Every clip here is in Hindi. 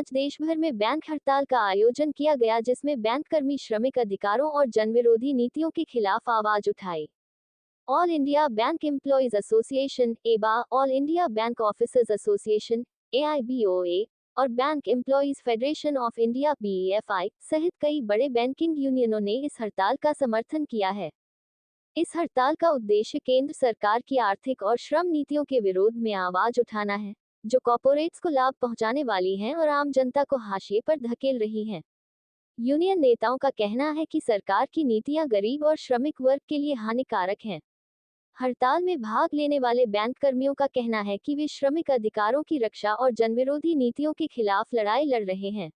आज देश भर में बैंक हड़ताल का आयोजन किया गया, जिसमें बैंक कर्मी श्रमिक अधिकारों और जनविरोधी नीतियों के खिलाफ आवाज उठाई। All India bank employees association (एबा), all India bank officers association (AIBOA) और bank employees federation of India (BEFI) सहित कई बड़े बैंकिंग यूनियनों ने इस हड़ताल का समर्थन किया है। इस हड़ताल का उद्देश्य केंद्र सरकार की आर्थिक और श्रम नीतियों के विरोध में आवाज उठाना है, जो कॉर्पोरेट्स को लाभ पहुंचाने वाली हैं और आम जनता को हाशिए पर धकेल रही हैं। यूनियन नेताओं का कहना है कि सरकार की नीतियां गरीब और श्रमिक वर्ग के लिए हानिकारक हैं। हड़ताल में भाग लेने वाले बैंक कर्मियों का कहना है कि वे श्रमिक अधिकारों की रक्षा और जनविरोधी नीतियों के खिलाफ लड़ाई लड़ रहे हैं।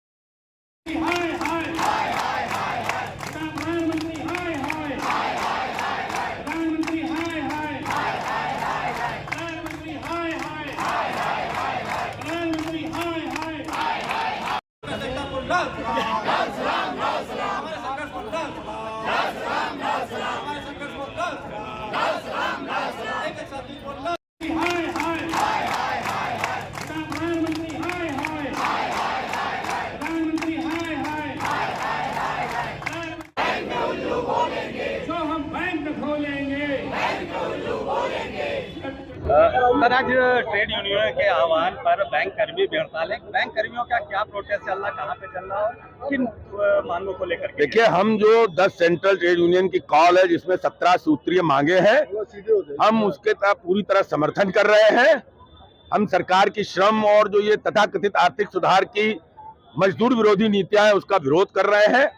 सर, आज ट्रेड यूनियन के आह्वान पर बैंक कर्मी भी हड़ताल है। बैंक कर्मियों का क्या प्रोटेस्ट चल रहा, कहाँ पे चल रहा और किन मांगों को लेकर? देखिए, हम जो 10 सेंट्रल ट्रेड यूनियन की कॉल है, जिसमें 17 सूत्रीय मांगे हैं, हम उसके पूरी तरह समर्थन कर रहे हैं। हम सरकार की श्रम और जो ये तथाकथित आर्थिक सुधार की मजदूर विरोधी नीतियां हैं, उसका विरोध कर रहे हैं।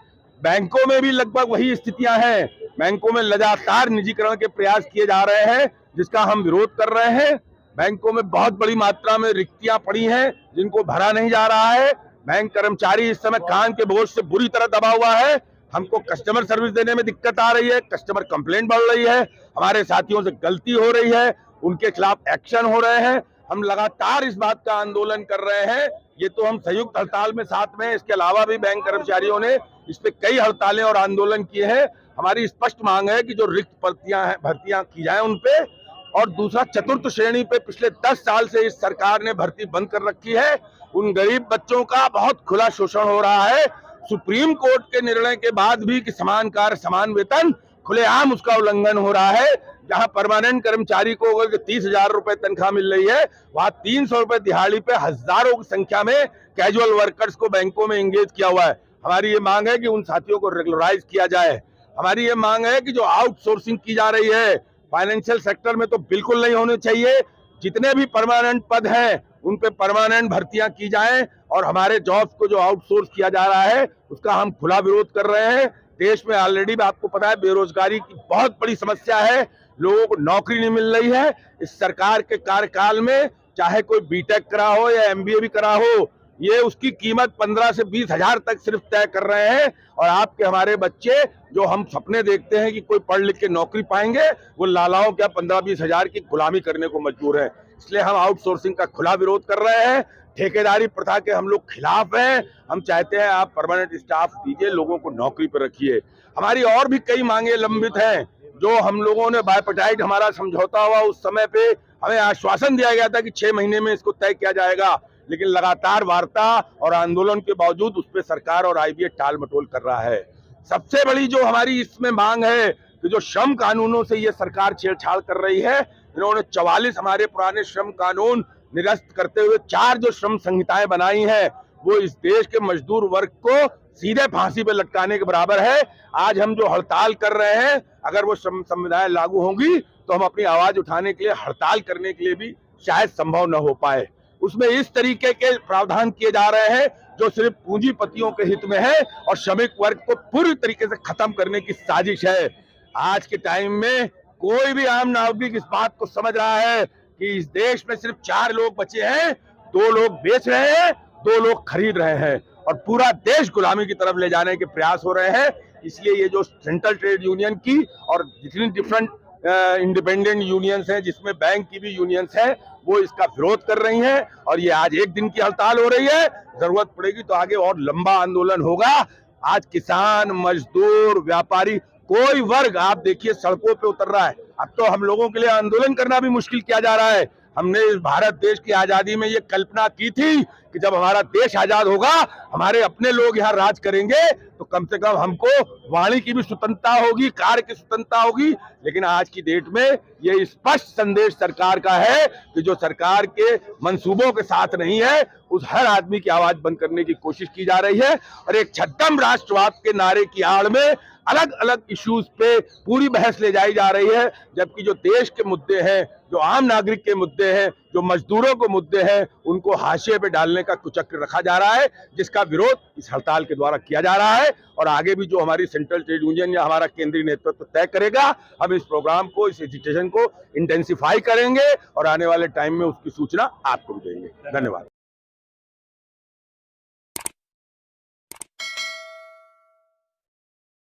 बैंकों में भी लगभग वही स्थितियां हैं। बैंकों में लगातार निजीकरण के प्रयास किए जा रहे हैं, जिसका हम विरोध कर रहे हैं। बैंकों में बहुत बड़ी मात्रा में रिक्तियां पड़ी हैं, जिनको भरा नहीं जा रहा है। बैंक कर्मचारी इस समय काम के बोझ से बुरी तरह दबा हुआ है। हमको कस्टमर सर्विस देने में दिक्कत आ रही है, कस्टमर कंप्लेंट बढ़ रही है, हमारे साथियों से गलती हो रही है, उनके खिलाफ एक्शन हो रहे हैं। हम लगातार इस बात का आंदोलन कर रहे हैं। ये तो हम संयुक्त हड़ताल में साथ में, इसके अलावा भी बैंक कर्मचारियों ने इस पे कई हड़तालें और आंदोलन किए हैं। हमारी स्पष्ट मांग है कि जो रिक्त भर्तियां की जाए उन पे, और दूसरा चतुर्थ श्रेणी पे पिछले 10 साल से इस सरकार ने भर्ती बंद कर रखी है। उन गरीब बच्चों का बहुत खुला शोषण हो रहा है। सुप्रीम कोर्ट के निर्णय के बाद भी कि समान कार्य समान वेतन, खुलेआम उसका उल्लंघन हो रहा है। जहां परमानेंट कर्मचारी को अगर 30,000 रुपए तनख्वाह मिल रही है, वहां 300 रुपए दिहाड़ी पे हजारों की संख्या में कैजुअल वर्कर्स को बैंकों में एंगेज किया हुआ है। हमारी ये मांग है कि उन साथियों को रेगुलराइज किया जाए। हमारी ये मांग है कि जो आउटसोर्सिंग की जा रही है फाइनेंशियल सेक्टर में, तो बिल्कुल नहीं होने चाहिए। जितने भी परमानेंट पद हैं उन पे परमानेंट भर्तियां की जाएं, और हमारे जॉब्स को जो आउटसोर्स किया जा रहा है उसका हम खुला विरोध कर रहे हैं। देश में ऑलरेडी आपको पता है बेरोजगारी की बहुत बड़ी समस्या है, लोगों को नौकरी नहीं मिल रही है। इस सरकार के कार्यकाल में चाहे कोई बीटेक करा हो या MBA भी करा हो, ये उसकी कीमत 15 से 20 हजार तक सिर्फ तय कर रहे हैं। और आपके हमारे बच्चे जो हम सपने देखते हैं कि कोई पढ़ लिख के नौकरी पाएंगे, वो लालाओं क्या 15-20 हजार की गुलामी करने को मजबूर है। इसलिए हम आउटसोर्सिंग का खुला विरोध कर रहे हैं। ठेकेदारी प्रथा के हम लोग खिलाफ हैं। हम चाहते हैं आप परमानेंट स्टाफ दीजिए, लोगों को नौकरी पर रखिए। हमारी और भी कई मांगे लंबित हैं, जो हम लोगों ने बायपेटाइट हमारा समझौता हुआ उस समय पे हमें आश्वासन दिया गया था कि 6 महीने में इसको तय किया जाएगा, लेकिन लगातार वार्ता और आंदोलन के बावजूद उस पर सरकार और IBA टाल मटोल कर रहा है। सबसे बड़ी जो हमारी इसमें मांग है कि जो श्रम कानूनों से ये सरकार छेड़छाड़ कर रही है, इन्होंने 44 हमारे पुराने श्रम कानून निरस्त करते हुए 4 जो श्रम संहिताएं बनाई हैं, वो इस देश के मजदूर वर्ग को सीधे फांसी पे लटकाने के बराबर है। आज हम जो हड़ताल कर रहे हैं, अगर वो श्रम संविधाएं लागू होंगी तो हम अपनी आवाज उठाने के लिए, हड़ताल करने के लिए भी शायद संभव न हो पाए। उसमें इस तरीके के प्रावधान किए जा रहे हैं जो सिर्फ पूंजीपतियों के हित में है और श्रमिक वर्ग को पूरी तरीके से खत्म करने की साजिश है। आज के टाइम में कोई भी आम नागरिक इस बात को समझ रहा है कि इस देश में सिर्फ 4 लोग बचे हैं, 2 लोग बेच रहे हैं, 2 लोग खरीद रहे हैं, और पूरा देश गुलामी की तरफ ले जाने के प्रयास हो रहे हैं। इसलिए ये जो सेंट्रल ट्रेड यूनियन की और जितनी डिफरेंट इंडिपेंडेंट यूनियंस हैं, जिसमें बैंक की भी यूनियंस हैं, वो इसका विरोध कर रही हैं। और ये आज एक दिन की हड़ताल हो रही है, जरूरत पड़ेगी तो आगे और लंबा आंदोलन होगा। आज किसान, मजदूर, व्यापारी, कोई वर्ग आप देखिए सड़कों पे उतर रहा है। अब तो हम लोगों के लिए आंदोलन करना भी मुश्किल किया जा रहा है। हमने इस भारत देश की आजादी में ये कल्पना की थी कि जब हमारा देश आजाद होगा, हमारे अपने लोग यहाँ राज करेंगे, तो कम से कम हमको वाणी की भी स्वतंत्रता होगी, कार्य की स्वतंत्रता होगी। लेकिन आज की डेट में ये स्पष्ट संदेश सरकार का है कि जो सरकार के मंसूबों के साथ नहीं है, उस हर आदमी की आवाज बंद करने की कोशिश की जा रही है और एक छद्म राष्ट्रवाद के नारे की आड़ में अलग अलग इश्यूज पे पूरी बहस ले जाई जा रही है, जबकि जो देश के मुद्दे हैं, जो आम नागरिक के मुद्दे हैं, जो मजदूरों के मुद्दे हैं, उनको हाशिए पे डालने का कुचक्र रखा जा रहा है, जिसका विरोध इस हड़ताल के द्वारा किया जा रहा है। और आगे भी जो हमारी सेंट्रल ट्रेड यूनियन या हमारा केंद्रीय नेतृत्व तय करेगा, हम इस प्रोग्राम को, इस एजिटेशन को इंटेंसिफाई करेंगे और आने वाले टाइम में उसकी सूचना आपको भी देंगे। धन्यवाद।